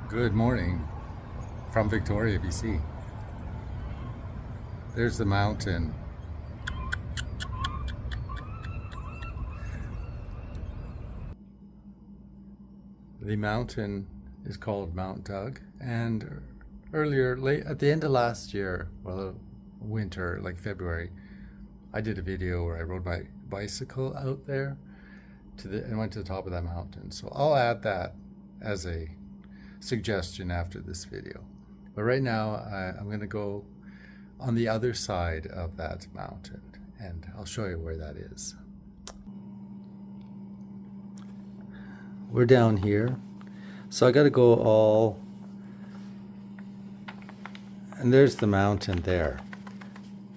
Good morning from Victoria, BC. There's the mountain. The mountain is called Mount Doug, and late at the end of last year, well, winter, like February, I did a video where I rode my bicycle out there and went to the top of that mountain. So I'll add that as a suggestion after this video. But right now I'm going to go on the other side of that mountain and I'll show you where that is. We're down here, so I got to go all, and there's the mountain there,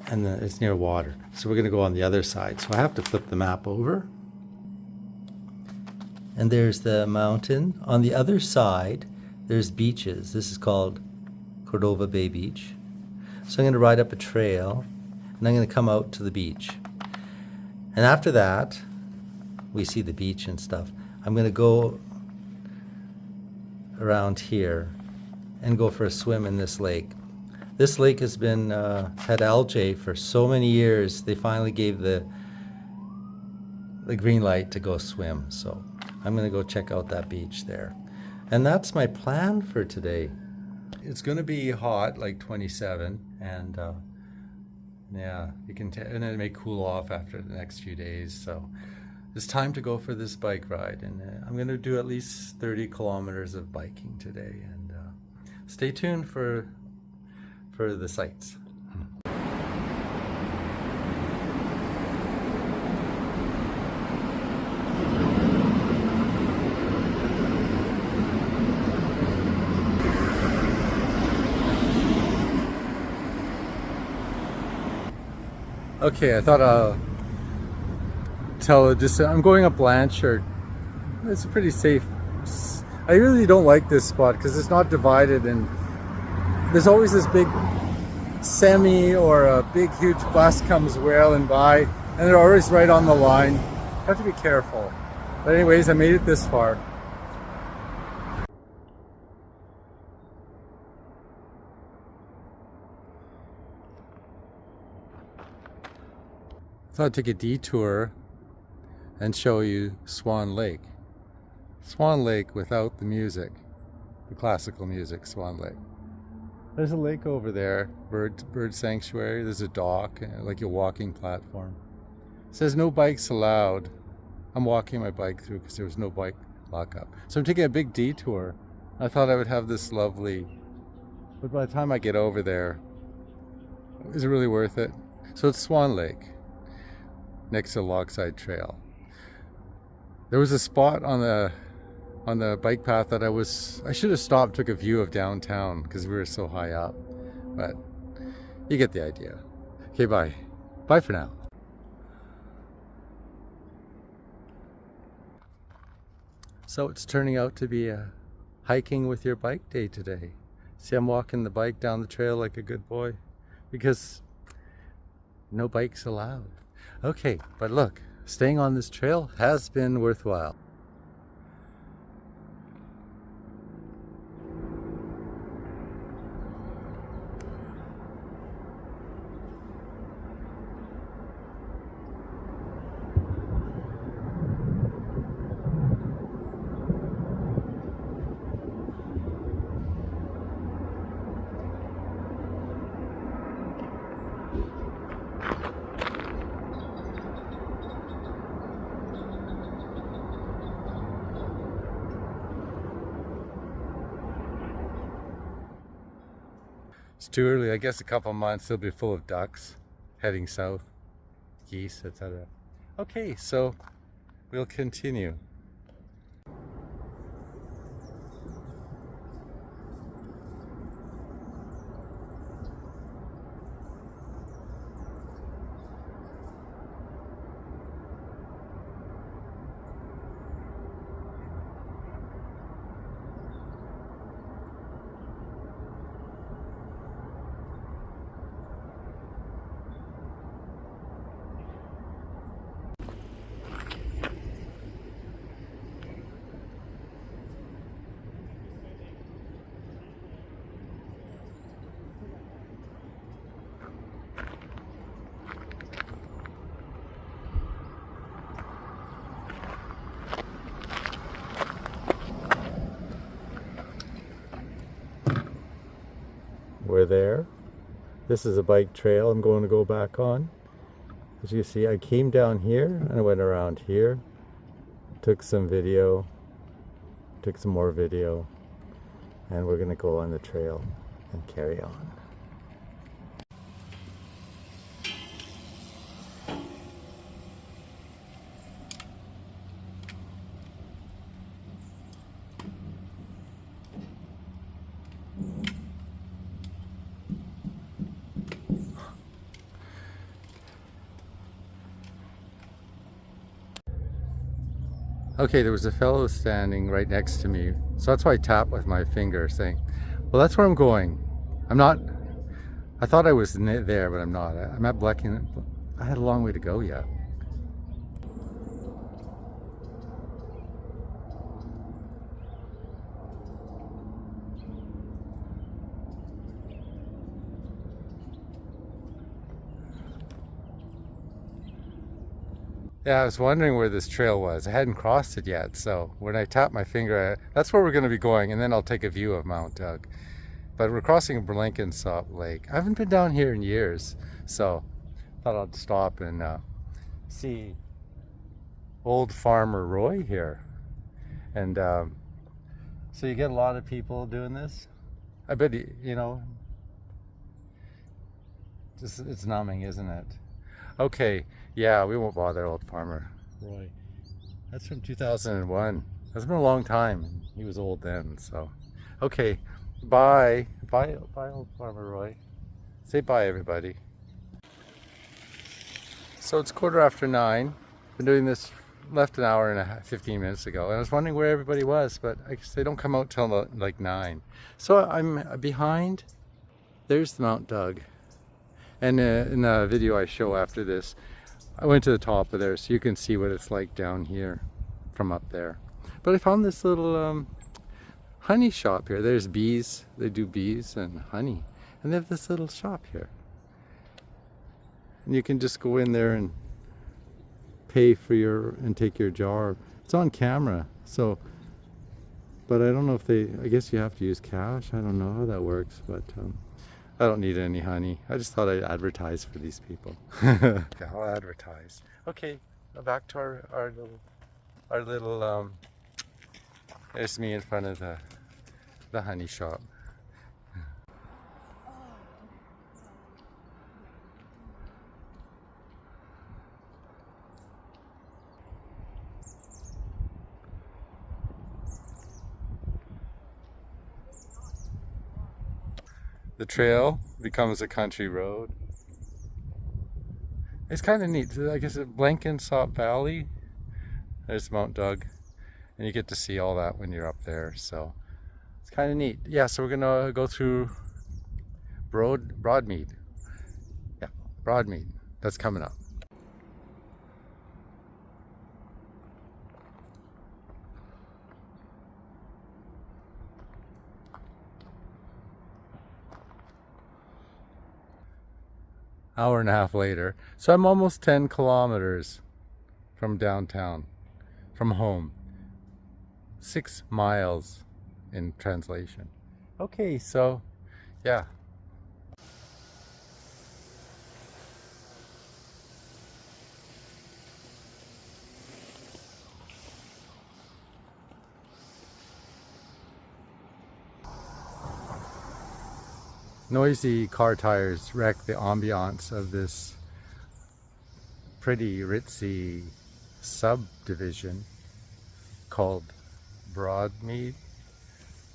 and it's near water, so we're going to go on the other side. So I have to flip the map over, and there's the mountain. On the other side there's beaches. This is called Cordova Bay Beach. So I'm going to ride up a trail and I'm going to come out to the beach, and after that we see the beach and stuff. I'm going to go around here and go for a swim in this lake. This lake has been had algae for so many years. They finally gave the green light to go swim. So I'm going to go check out that beach there. And that's my plan for today. It's going to be hot, like 27, and yeah, you can and it may cool off after the next few days. So it's time to go for this bike ride, and I'm going to do at least 30 kilometers of biking today, and stay tuned for the sights. Okay, I thought I'll tell it. Just I'm going up Blanchard. It's a pretty safe. I really don't like this spot because it's not divided, and there's always this big semi or a big huge bus comes wailing by, and they're always right on the line. You have to be careful. But anyways, I made it this far. Thought I'd take a detour and show you Swan Lake. Swan Lake without the music, the classical music, Swan Lake. There's a lake over there, bird sanctuary. There's a dock, like a walking platform. It says no bikes allowed. I'm walking my bike through because there was no bike lockup. So I'm taking a big detour. I thought I would have this lovely, but by the time I get over there, is it really worth it? So it's Swan Lake, next to Lockside Trail. There was a spot on the bike path that I should have stopped, took a view of downtown because we were so high up, but you get the idea. Okay, bye. Bye for now. So it's turning out to be a hiking with your bike day today. See, I'm walking the bike down the trail like a good boy because no bikes allowed. Okay, but look, staying on this trail has been worthwhile. It's too early. I guess a couple months it'll be full of ducks heading south, geese, etc. Okay, so we'll continue. we're there. This is a bike trail I'm going to go back on. As you see, I came down here and I went around here, took some video, took some more video, and we're gonna go on the trail and carry on. Okay, there was a fellow standing right next to me, so that's why I tapped with my finger saying, well, that's where I'm going. I'm not, I thought I was there, but I'm not. I'm at Blacking. I had a long way to go yet. Yeah, I was wondering where this trail was. I hadn't crossed it yet, so when I tapped my finger, that's where we're going to be going, and then I'll take a view of Mount Doug. But we're crossing Blenkinsop Lake. I haven't been down here in years, so I thought I'd stop and see old Farmer Roy here. And so you get a lot of people doing this. I bet, you know, just, it's numbing, isn't it? Okay, yeah, we won't bother old Farmer Roy. That's from 2001. That's been a long time. He was old then, so. Okay, bye. Bye, old Farmer Roy. Say bye, everybody. So it's 9:15. Been doing this, left an hour and a half, 15 minutes ago. And I was wondering where everybody was, but I guess they don't come out till like 9. So I'm behind. There's the Mount Doug. And in the video I show after this, I went to the top of there so you can see what it's like down here from up there. But I found this little honey shop here. There's bees. They do bees and honey. And they have this little shop here. And you can just go in there and pay for and take your jar. It's on camera, so, but I don't know if I guess you have to use cash. I don't know how that works, but I don't need any honey. I just thought I'd advertise for these people. Yeah, I'll advertise. Okay, back to our little there's me in front of the honey shop. The trail becomes a country road. It's kind of neat. I guess at Blenkinsop Valley, there's Mount Doug, and you get to see all that when you're up there. So it's kind of neat. Yeah. So we're gonna go through Broadmead. Yeah, Broadmead. That's coming up. Hour and a half later. So I'm almost 10 kilometers from downtown, from home. 6 miles in translation. Okay, so yeah. Noisy car tires wreck the ambiance of this pretty ritzy subdivision called Broadmead.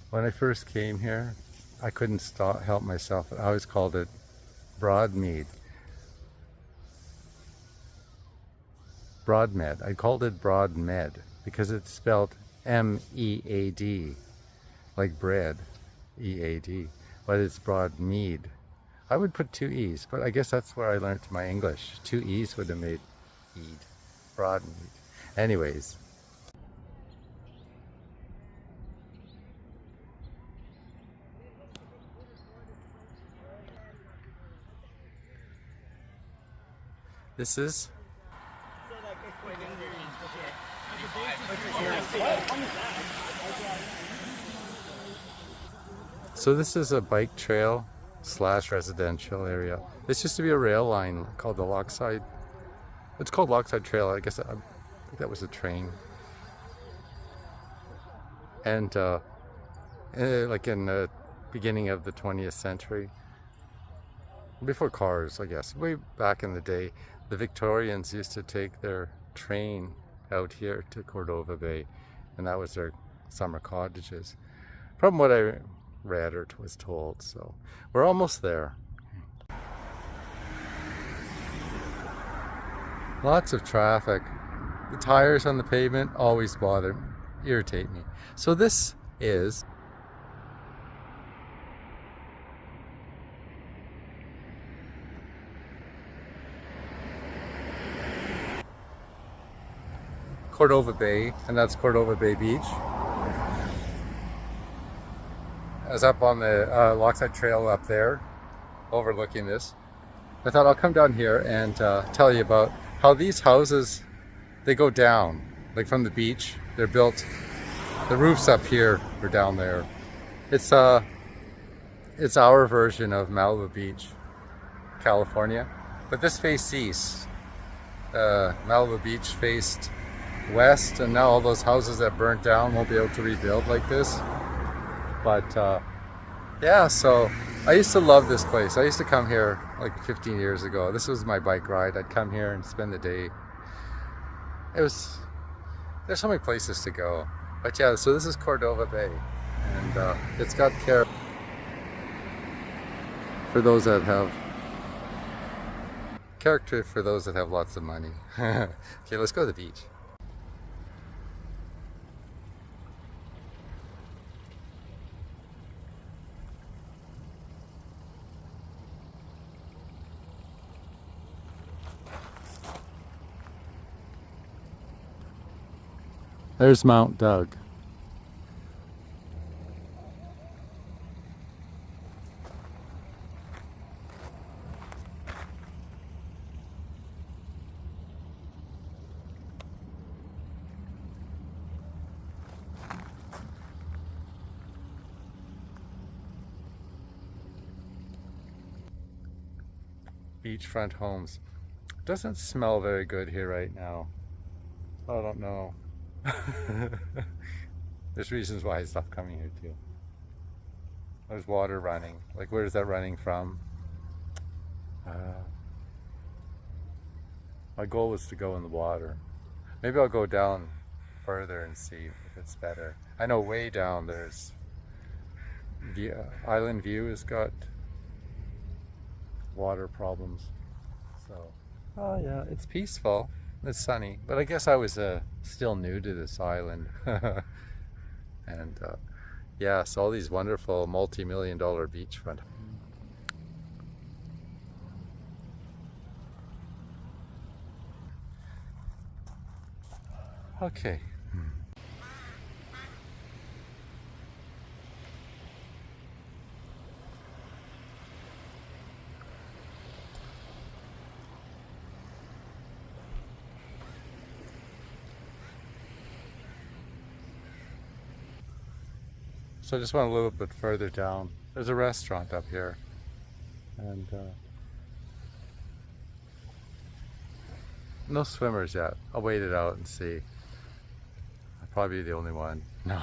When I first came here, I couldn't help myself. I always called it Broadmead. Broadmead. I called it Broadmead because it's spelled M-E-A-D, like bread, E-A-D. But it's Broadmead. I would put 2 E's, but I guess that's where I learned my English. 2 E's would have made Eid. Broadmead. Anyways. This is So this is a bike trail slash residential area. This used to be a rail line called the Lockside. It's called Lockside Trail. I guess I think that was a train. And like in the beginning of the 20th century, before cars, I guess, way back in the day, the Victorians used to take their train out here to Cordova Bay, and that was their summer cottages, from what I read or was told. So we're almost there. Lots of traffic. The tires on the pavement always irritate me. So this is Cordova Bay, and that's Cordova Bay Beach. I was up on the Lockside Trail up there, overlooking this. I thought I'll come down here and tell you about how these houses, they go down, like from the beach. They're built, the roofs up here or down there. It's our version of Malibu Beach, California, but this faced east. Malibu Beach faced west, and now all those houses that burnt down won't be able to rebuild like this. But yeah, so I used to love this place. I used to come here like 15 years ago. This was my bike ride. I'd come here and spend the day. There's so many places to go. But yeah, so this is Cordova Bay, and it's got care for those that have character, for those that have lots of money. Okay, let's go to the beach. There's Mount Doug. Beachfront homes. Doesn't smell very good here right now. I don't know. There's reasons why I stopped coming here too. There's water running. Like, where is that running from? My goal was to go in the water. Maybe I'll go down further and see if it's better. I know way down there's Island View has got water problems. So, oh yeah, it's peaceful. It's sunny, but I guess I was still new to this island. And yeah, so all these wonderful multi-million-dollar beachfront. Okay. So I just went a little bit further down. There's a restaurant up here, and no swimmers yet. I'll wait it out and see. I'll probably be the only one. No.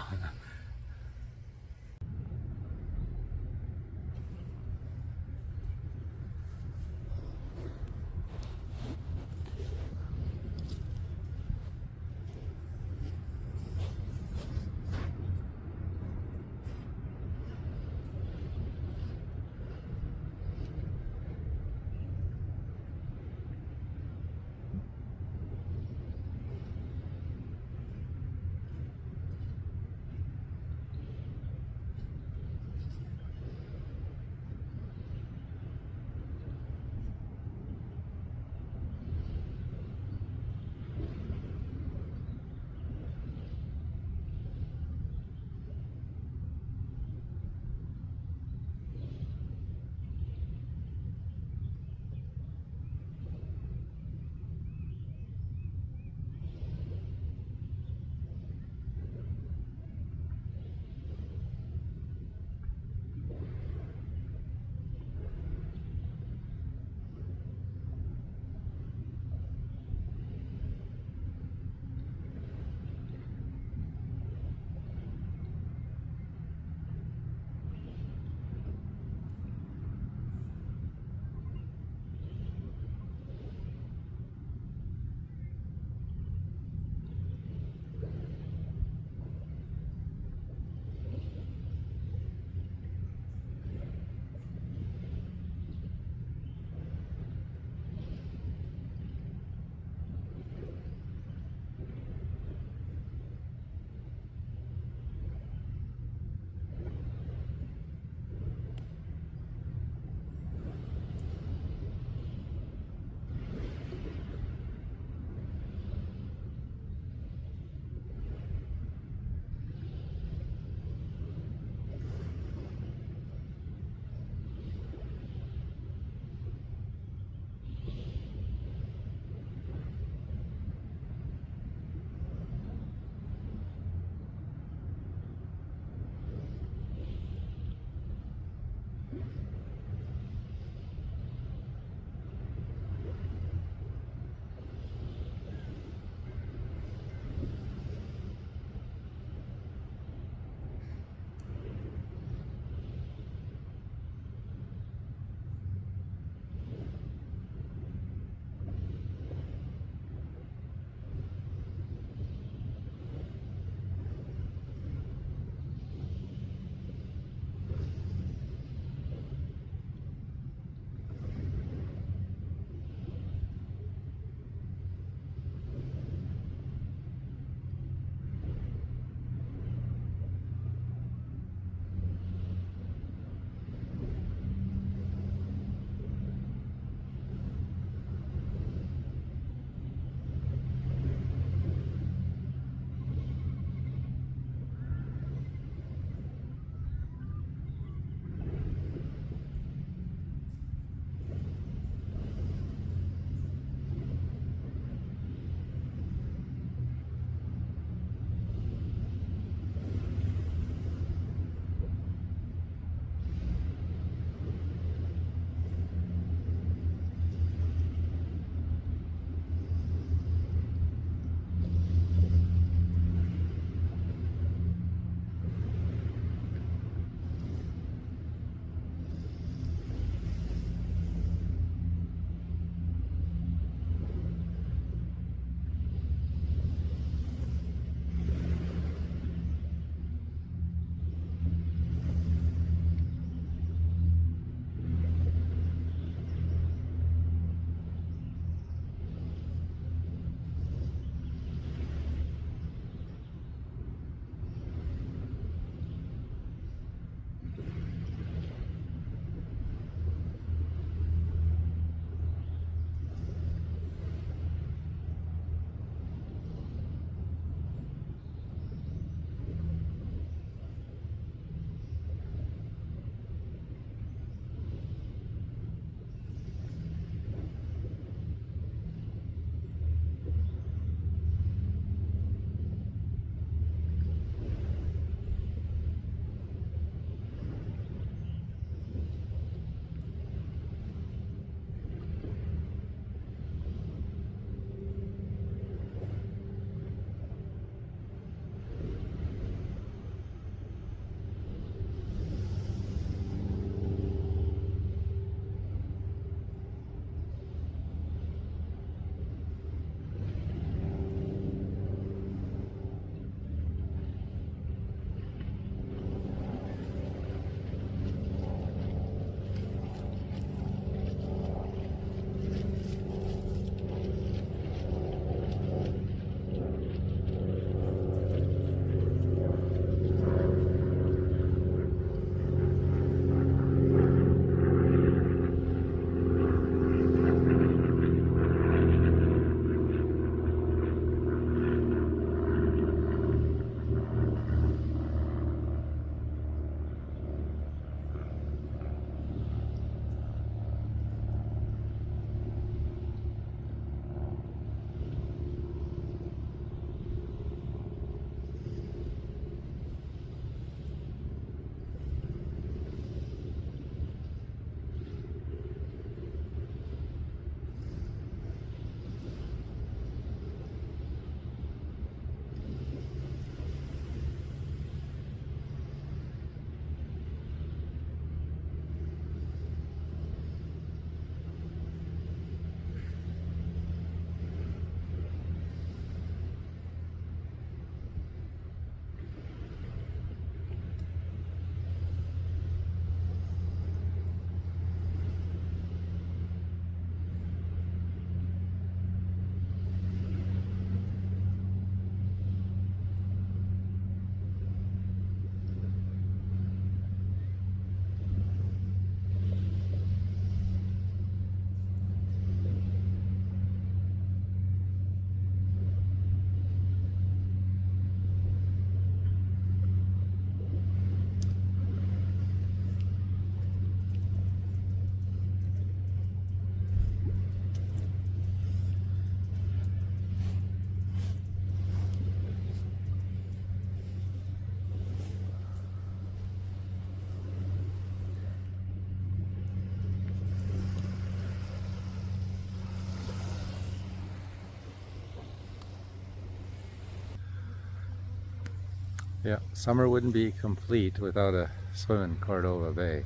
Yeah, summer wouldn't be complete without a swim in Cordova Bay.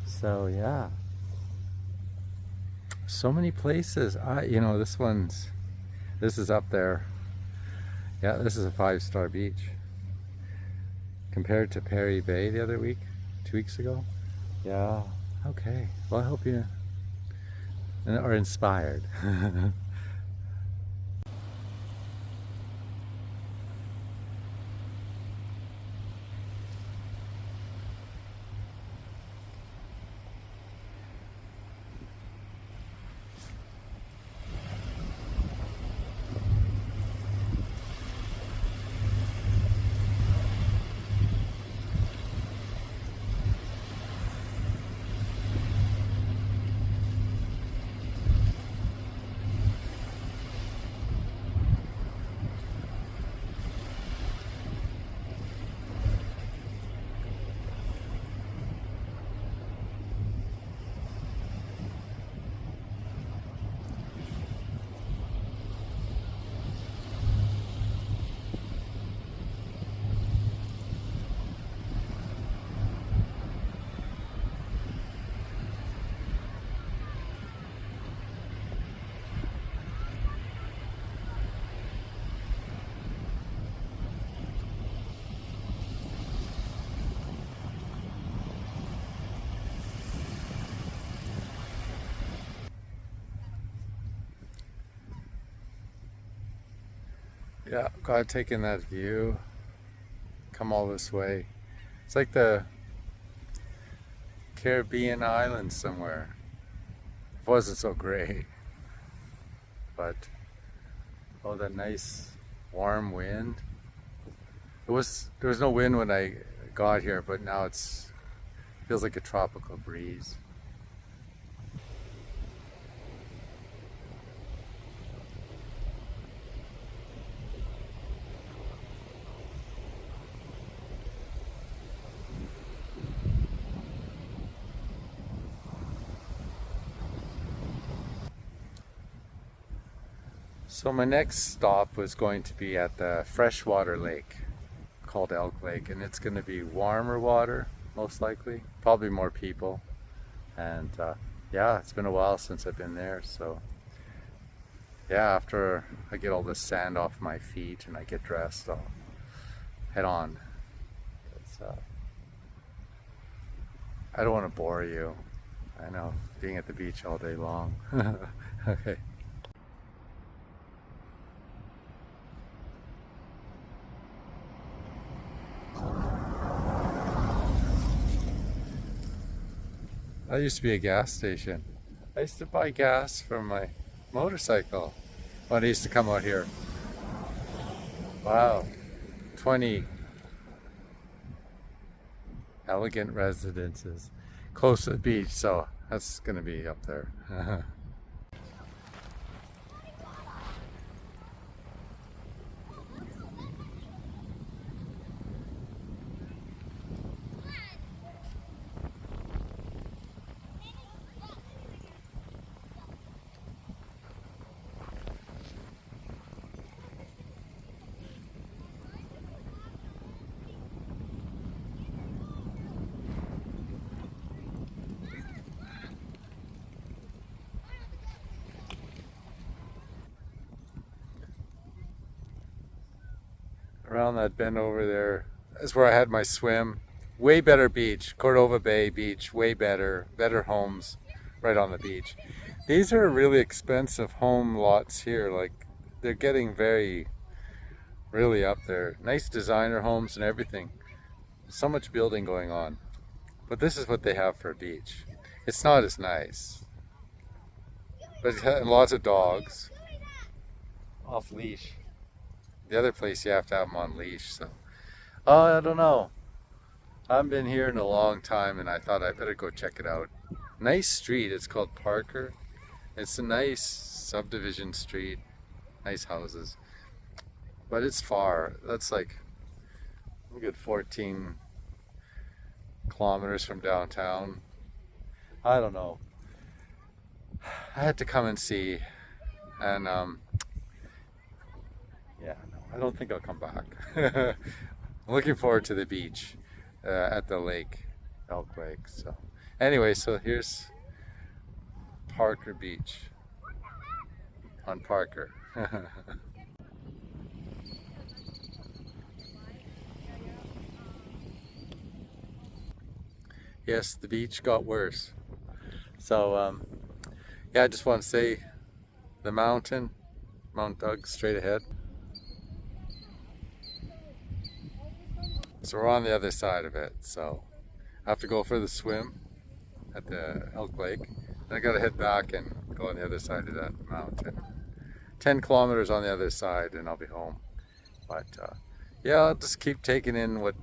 So yeah, so many places. You know, this is up there. Yeah, this is a 5-star beach compared to Perry Bay the other week, 2 weeks ago. Yeah. Okay. Well, I hope you are inspired. Yeah, God, taking that view, come all this way. It's like the Caribbean island somewhere. It wasn't so great, but oh, that nice warm wind. There was no wind when I got here, but now it's feels like a tropical breeze. So my next stop was going to be at the freshwater lake called Elk Lake, and it's going to be warmer water, most likely, probably more people. And yeah, it's been a while since I've been there, so yeah, after I get all this sand off my feet and I get dressed, I'll head on. I don't want to bore you. I know, being at the beach all day long. Okay. That used to be a gas station. I used to buy gas from my motorcycle when I used to come out here. Wow. 20 elegant residences close to the beach, so that's going to be up there. Around that bend over there is where I had my swim. Way better beach, Cordova Bay beach, way better, better homes right on the beach. These are really expensive home lots here, like they're getting really up there. Nice designer homes and everything. So much building going on. But this is what they have for a beach. It's not as nice, but it has lots of dogs off leash. The other place you have to have them on leash, so. Oh, I don't know. I haven't been here in a long time and I thought I better go check it out. Nice street, it's called Parker. It's a nice subdivision street, nice houses. But it's far. That's like a good 14 kilometers from downtown. I don't know. I had to come and see, and yeah, no, I don't think I'll come back. I'm looking forward to the beach at the lake, Elk Lake. So anyway, so here's Parker Beach on Parker. Yes, the beach got worse. So yeah, I just want to say the mountain, Mount Doug, straight ahead. So we're on the other side of it. So I have to go for the swim at the Elk Lake. Then I got to head back and go on the other side of that mountain. 10 kilometers on the other side and I'll be home. But yeah, I'll just keep taking in what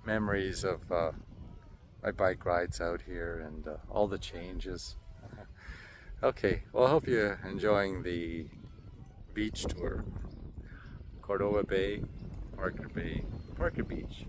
memories of my bike rides out here and all the changes. Okay, well, I hope you're enjoying the beach tour. Cordova Bay, Parker Beach.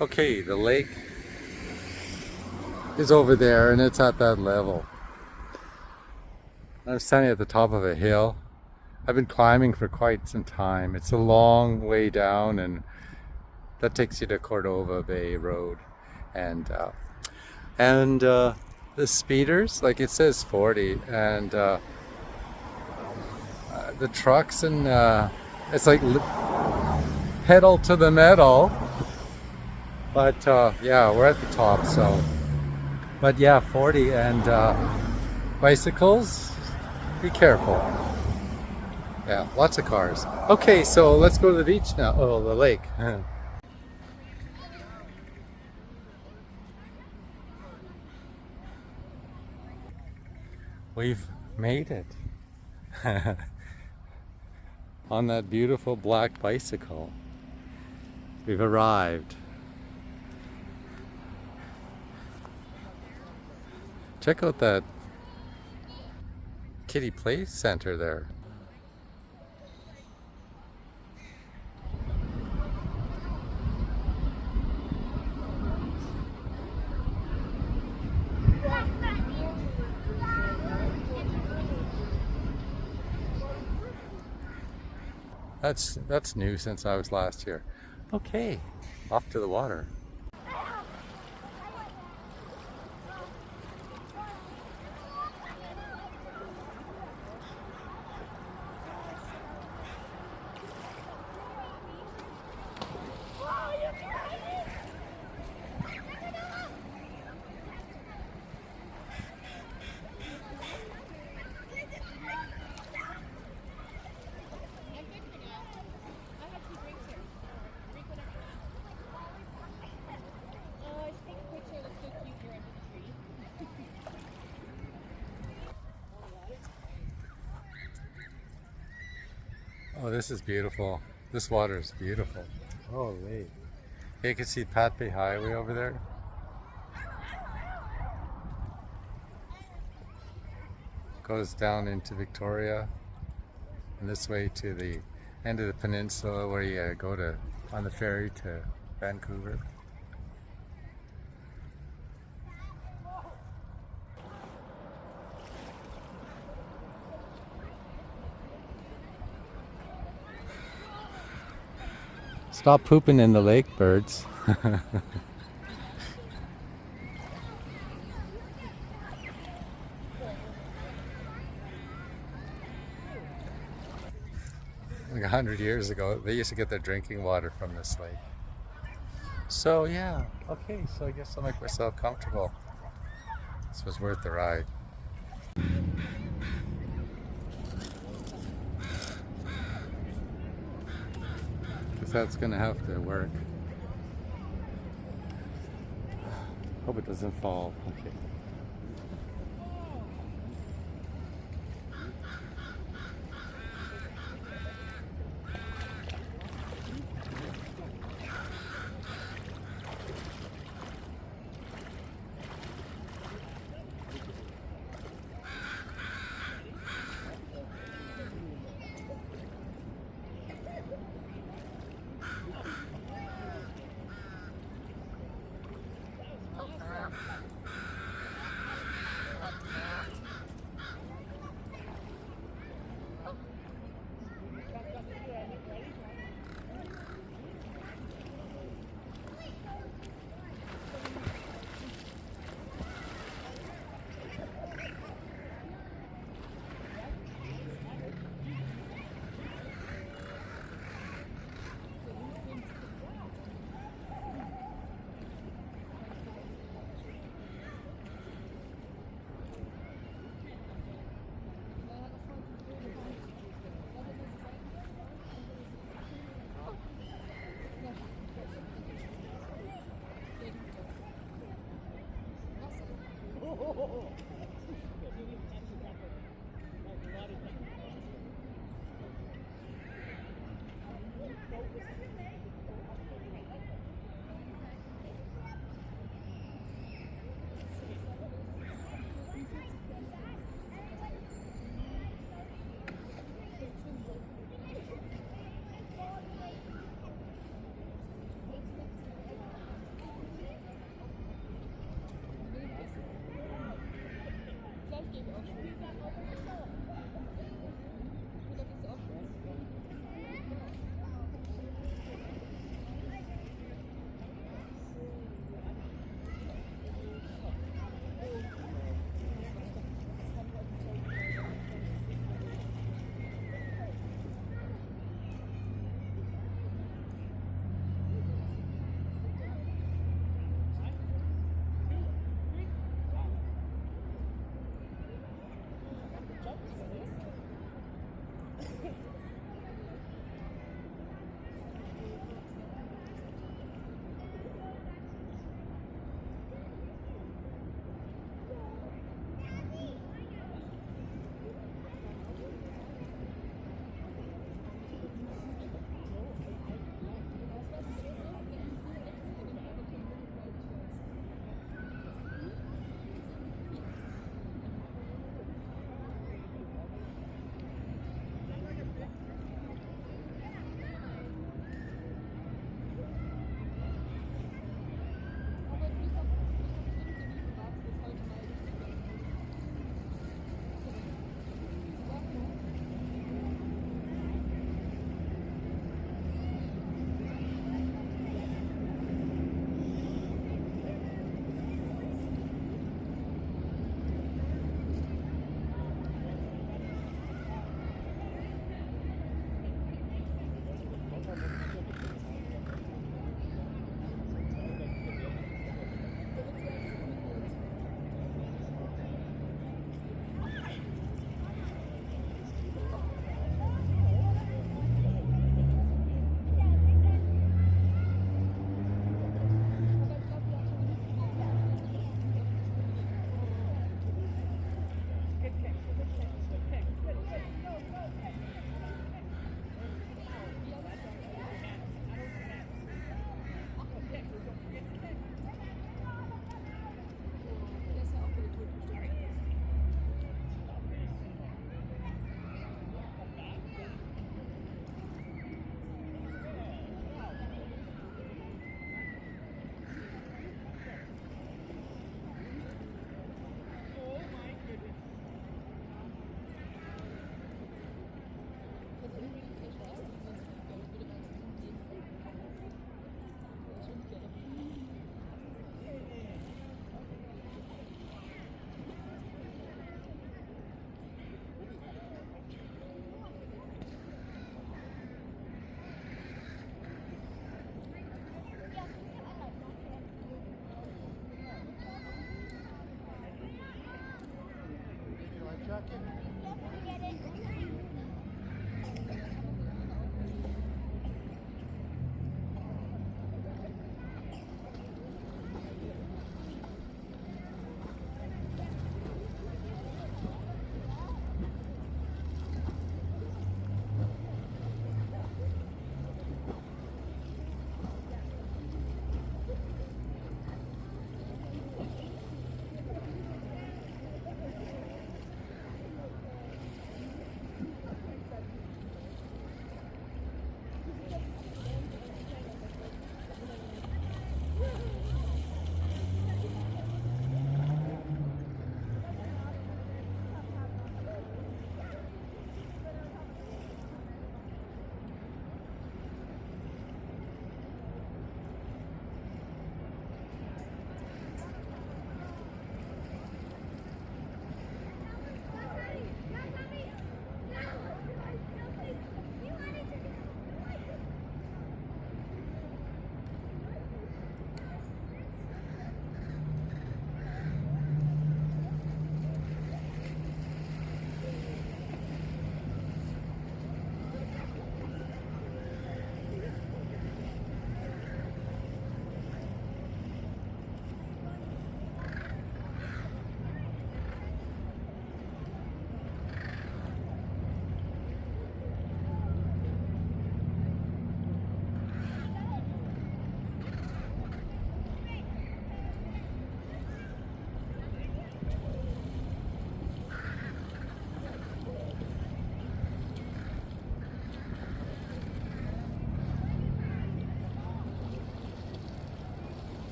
Okay, the lake is over there and it's at that level. I'm standing at the top of a hill. I've been climbing for quite some time. It's a long way down and that takes you to Cordova Bay Road. And the speeders, like it says 40, and the trucks and it's like pedal to the metal. But yeah, we're at the top, so. But yeah, 40 and bicycles, be careful. Yeah, lots of cars. Okay, so let's go to the beach now. Oh, the lake. We've made it. On that beautiful black bicycle. We've arrived. Check out that kiddie play center there. That's new since I was last here. Okay, off to the water. Oh, this is beautiful. This water is beautiful. Holy. You can see Pat Bay Highway over there. Goes down into Victoria and this way to the end of the peninsula where you go to on the ferry to Vancouver. Stop pooping in the lake, birds. Like 100 years ago, they used to get their drinking water from this lake. So yeah, okay, so I guess I'll make myself comfortable. This was worth the ride. Because that's gonna have to work. Hope it doesn't fall. Okay.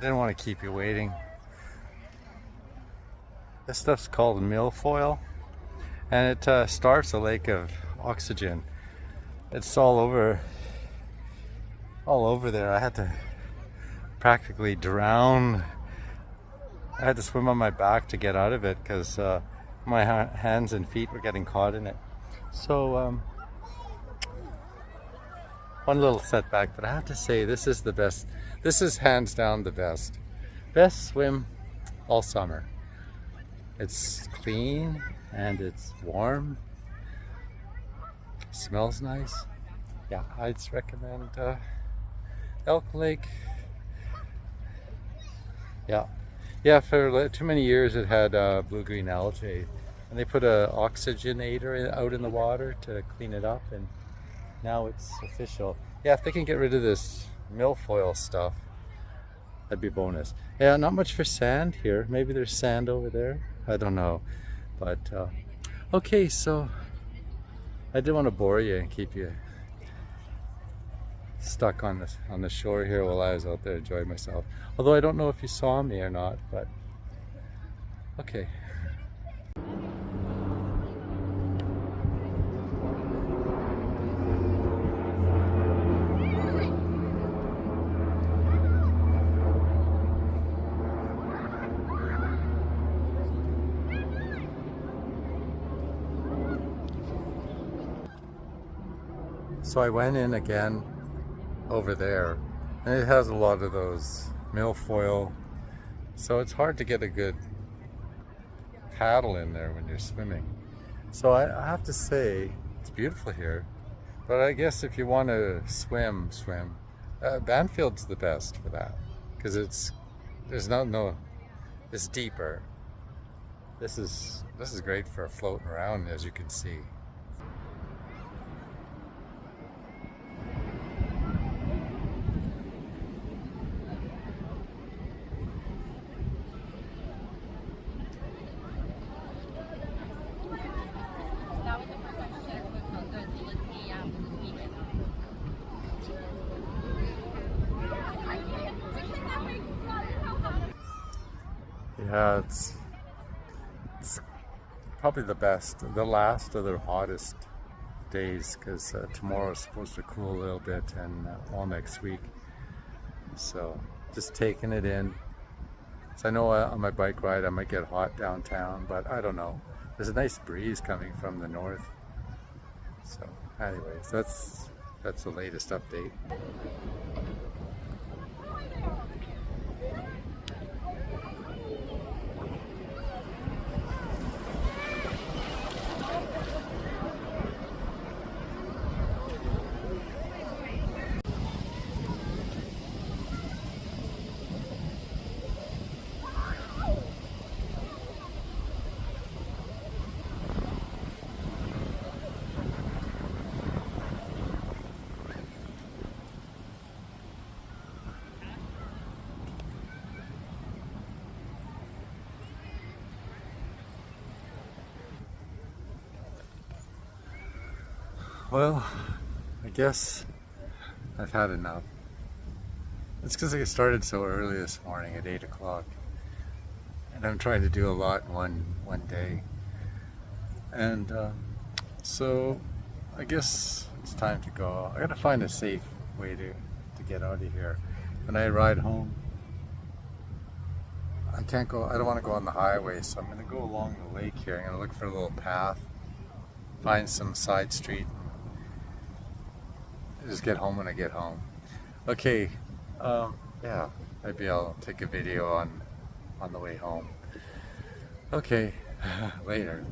didn't want to keep you waiting. This stuff's called milfoil, and it starves a lake of oxygen. It's all over there. I had to practically drown. I had to swim on my back to get out of it because my hands and feet were getting caught in it. So one little setback, but I have to say this is the best. This is hands down the best swim all summer. It's clean and it's warm. Smells nice. Yeah, I'd recommend Elk Lake. Yeah, for too many years it had blue-green algae, and they put a oxygenator out in the water to clean it up, and now it's official. Yeah, if they can get rid of this milfoil stuff, that'd be bonus. Yeah, not much for sand here. Maybe there's sand over there. I don't know. But okay, so I didn't want to bore you and keep you stuck on the shore here while I was out there enjoying myself. Although I don't know if you saw me or not, but okay. So I went in again over there, and it has a lot of those milfoil, so it's hard to get a good paddle in there when you're swimming. So I have to say it's beautiful here, but I guess if you want to swim, Banfield's the best for that, because it's deeper. This is great for floating around, as you can see. Yeah, it's probably the last of the hottest days, because tomorrow's supposed to cool a little bit, and all next week. So just taking it in. So I know on my bike ride I might get hot downtown, but I don't know. There's a nice breeze coming from the north. So anyways, that's the latest update. Well, I guess I've had enough. It's because I started so early this morning at 8 o'clock, and I'm trying to do a lot in one day. And so I guess it's time to go. I gotta find a safe way to get out of here. When I ride home, I don't want to go on the highway, so I'm gonna go along the lake here. I'm gonna look for a little path, find some side street, just get home when I get home. Okay, yeah, maybe I'll take a video on the way home. Okay, later.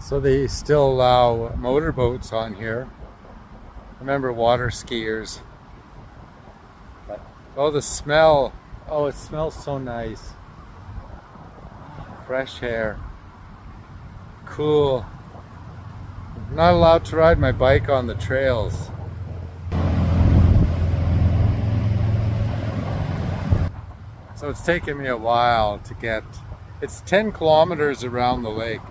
So they still allow motorboats on here. Remember water skiers. But, oh, the smell. Oh, it smells so nice. Fresh air. Cool. I'm not allowed to ride my bike on the trails. So it's taken me a while to get, it's 10 kilometers around the lake.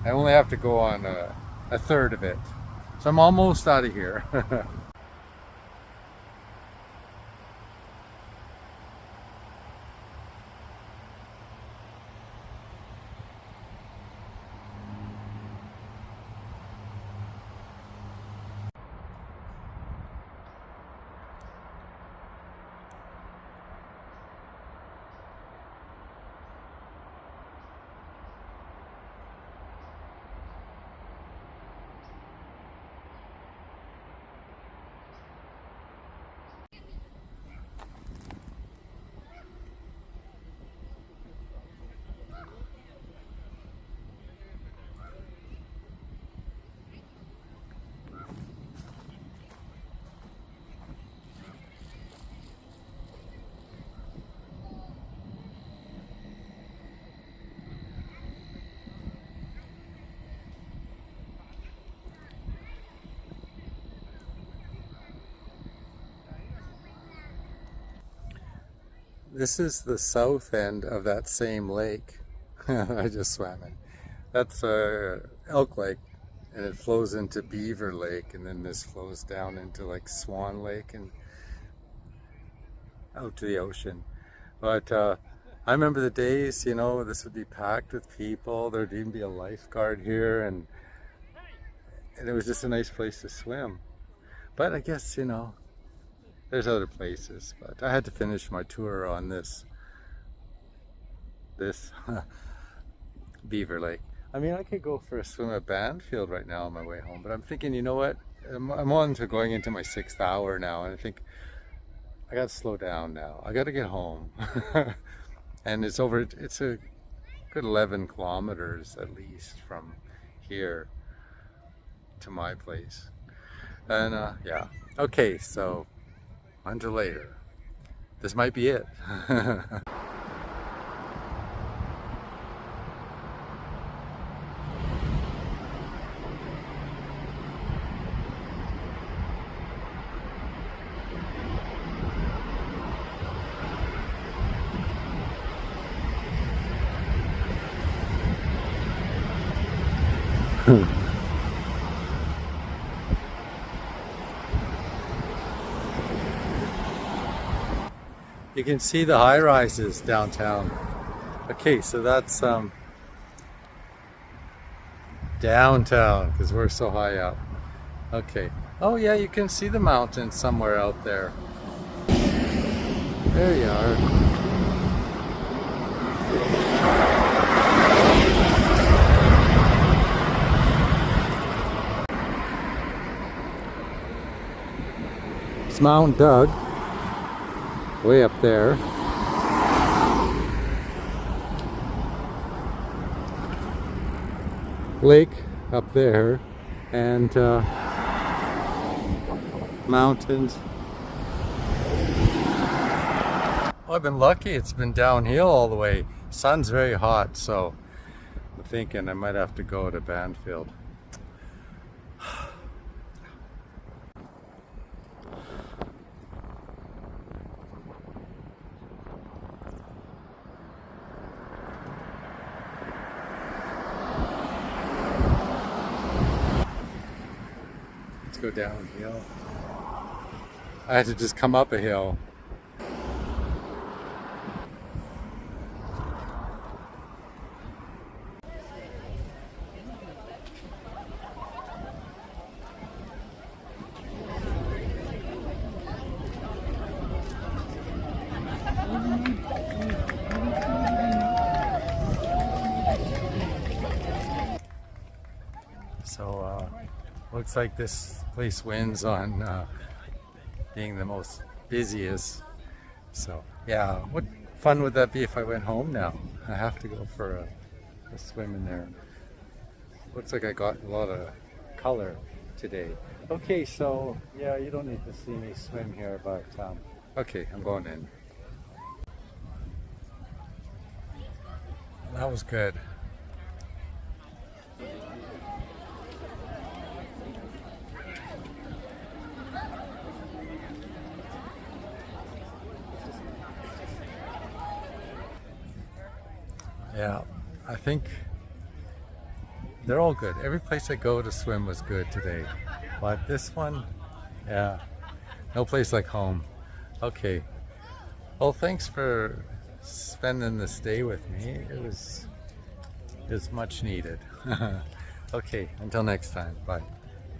I only have to go on a third of it. So I'm almost out of here. This is the south end of that same lake I just swam in. That's Elk Lake, and it flows into Beaver Lake, and then this flows down into like Swan Lake and out to the ocean. But I remember the days, you know, this would be packed with people. There'd even be a lifeguard here, and it was just a nice place to swim. But I guess, you know, there's other places, but I had to finish my tour on this Beaver Lake. I mean, I could go for a swim at Banfield right now on my way home, but I'm thinking, you know what? I'm on to going into my 6th hour now, and I think I got to slow down now. I got to get home. And it's a good 11 kilometers at least from here to my place. And yeah, okay, so until later. This might be it. You can see the high-rises downtown. Okay, so that's downtown because we're so high up. Okay. Oh yeah, you can see the mountains somewhere out there. There you are. It's Mount Doug, way up there. Lake up there, and mountains. Well, I've been lucky, it's been downhill all the way. Sun's very hot, so I'm thinking I might have to go to Banfield. Let's go downhill. I had to just come up a hill. So looks like this place wins on being the most busiest. So yeah, what fun would that be if I went home now? I have to go for a swim in there. Looks like I got a lot of color today. Okay, so yeah, you don't need to see me swim here, but okay, I'm going in. That was good. Yeah, I think they're all good. Every place I go to swim was good today. But this one, yeah, no place like home. Okay. Well, thanks for spending this day with me. It was much needed. Okay, until next time. Bye.